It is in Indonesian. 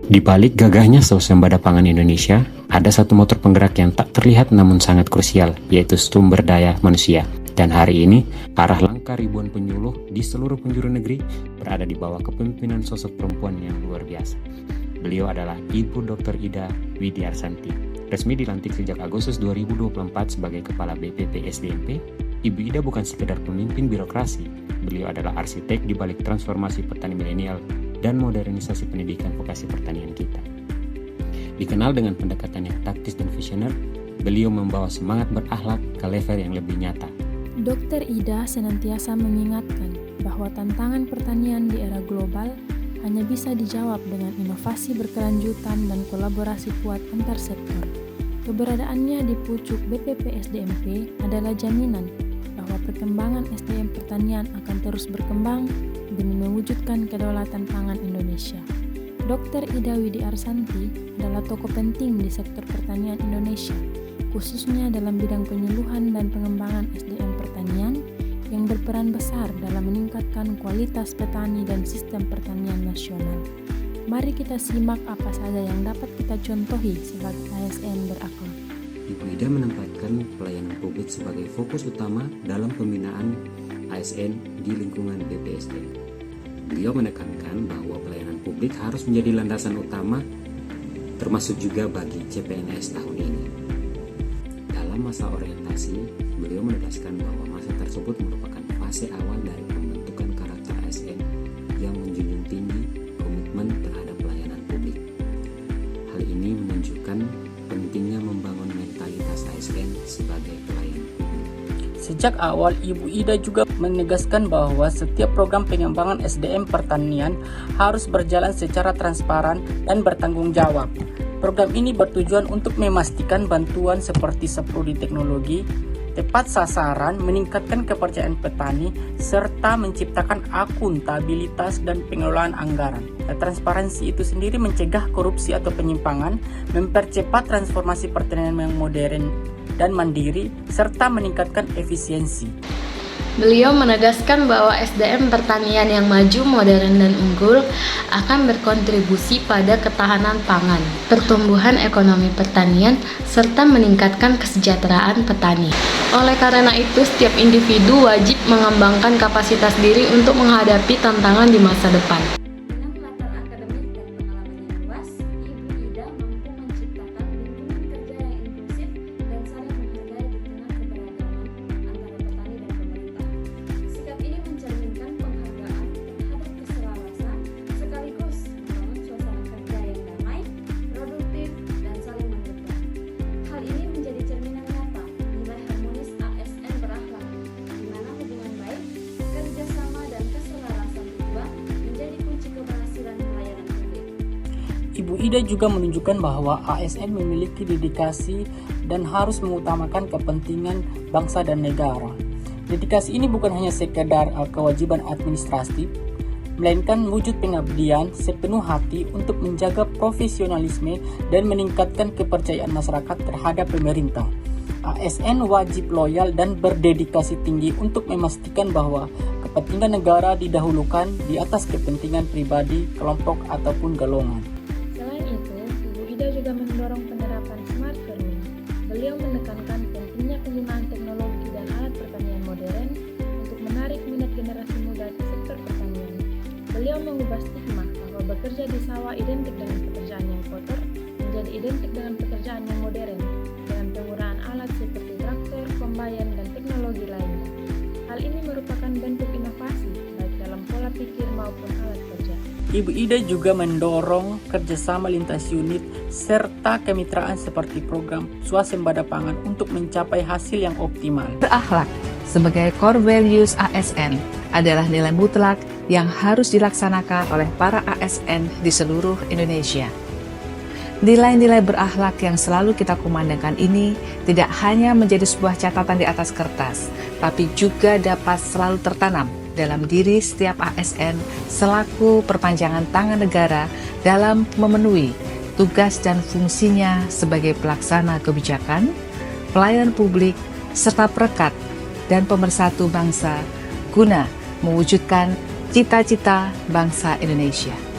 Di balik gagahnya swasembada pangan Indonesia, ada satu motor penggerak yang tak terlihat namun sangat krusial, yaitu sumber daya manusia. Dan hari ini, arah langkah ribuan penyuluh di seluruh penjuru negeri berada di bawah kepemimpinan sosok perempuan yang luar biasa. Beliau adalah Ibu Dr. Ida Widiarsanti. Resmi dilantik sejak Agustus 2024 sebagai Kepala BPP SDMP, Ibu Ida bukan sekedar pemimpin birokrasi, beliau adalah arsitek di balik transformasi petani milenial dan modernisasi pendidikan vokasi pertanian kita. Dikenal dengan pendekatan yang taktis dan visioner, beliau membawa semangat berakhlak ke level yang lebih nyata. Dr. Ida senantiasa mengingatkan bahwa tantangan pertanian di era global hanya bisa dijawab dengan inovasi berkelanjutan dan kolaborasi kuat antar sektor. Keberadaannya di pucuk BPP SDMP adalah jaminan bahwa perkembangan SDM pertanian akan terus berkembang demi mewujudkan kedaulatan pangan Indonesia. Dr. Ida Widiarsanti adalah tokoh penting di sektor pertanian Indonesia, khususnya dalam bidang penyuluhan dan pengembangan SDM pertanian yang berperan besar dalam meningkatkan kualitas petani dan sistem pertanian nasional. Mari kita simak apa saja yang dapat kita contohi sebagai ASN berakhlak. Ibu Ida menempatkan pelayanan publik sebagai fokus utama dalam pembinaan ASN di lingkungan BPSD. Beliau menekankan bahwa pelayanan publik harus menjadi landasan utama, termasuk juga bagi CPNS tahun ini. Dalam masa orientasi, beliau menegaskan bahwa masa tersebut merupakan fase awal dari pembentukan karakter ASN yang menjunjung tinggi komitmen terhadap pelayanan publik. Hal ini menunjukkan pentingnya membangun mentalitas ASN sebagai pelayan publik. Sejak awal, Ibu Ida juga menegaskan bahwa setiap program pengembangan SDM pertanian harus berjalan secara transparan dan bertanggung jawab. Program ini bertujuan untuk memastikan bantuan seperti seprodi teknologi, tepat sasaran, meningkatkan kepercayaan petani, serta menciptakan akuntabilitas dan pengelolaan anggaran. Transparansi itu sendiri mencegah korupsi atau penyimpangan, mempercepat transformasi pertanian yang modern dan mandiri, serta meningkatkan efisiensi. Beliau menegaskan bahwa SDM pertanian yang maju, modern, dan unggul akan berkontribusi pada ketahanan pangan, pertumbuhan ekonomi pertanian, serta meningkatkan kesejahteraan petani. Oleh karena itu, setiap individu wajib mengembangkan kapasitas diri untuk menghadapi tantangan di masa depan. Dengan latar akademik dan pengalaman yang luas, Ibu Ida mampu menciptakan lingkungan kerja yang inklusif dan saling menghargai di tengah keberagaman antara petani dan pemerintah. Sikap ini mencerminkan penghargaan terhadap keselarasan sekaligus membangun suasana kerja yang damai, produktif, dan saling mendukung. Hal ini menjadi cerminan nyata nilai harmonis ASN berakhlak, di mana hubungan baik, kerjasama, dan keselarasan tujuan menjadi kunci keberhasilan pelayanan publik. Ibu Ida juga menunjukkan bahwa ASN memiliki dedikasi dan harus mengutamakan kepentingan bangsa dan negara. Dedikasi ini bukan hanya sekedar kewajiban administratif, melainkan wujud pengabdian sepenuh hati untuk menjaga profesionalisme dan meningkatkan kepercayaan masyarakat terhadap pemerintah. ASN wajib loyal dan berdedikasi tinggi untuk memastikan bahwa kepentingan negara didahulukan di atas kepentingan pribadi, kelompok, ataupun golongan. Selain itu, Ibu Ida juga mendorong penerapan smart farming. Beliau menekankan pentingnya penggunaan teknologi dan alat pertanian modern untuk menarik minat generasi muda ke sektor pertanian. Beliau mengubah stigma bahwa bekerja di sawah identik dengan pekerjaan yang kotor menjadi identik dengan pekerjaan yang modern dengan penggunaan alat seperti traktor, kombain, dan teknologi lainnya. Hal ini merupakan bentuk inovasi baik dalam pola pikir maupun alat kerja. Ibu Ida juga mendorong kerjasama lintas unit serta kemitraan seperti program swasembada pangan untuk mencapai hasil yang optimal. Berakhlak sebagai core values ASN adalah nilai mutlak yang harus dilaksanakan oleh para ASN di seluruh Indonesia. Nilai-nilai berakhlak yang selalu kita kumandangkan ini tidak hanya menjadi sebuah catatan di atas kertas, tapi juga dapat selalu tertanam dalam diri setiap ASN selaku perpanjangan tangan negara dalam memenuhi tugas dan fungsinya sebagai pelaksana kebijakan, pelayan publik, serta perekat dan pemersatu bangsa guna mewujudkan cita-cita bangsa Indonesia.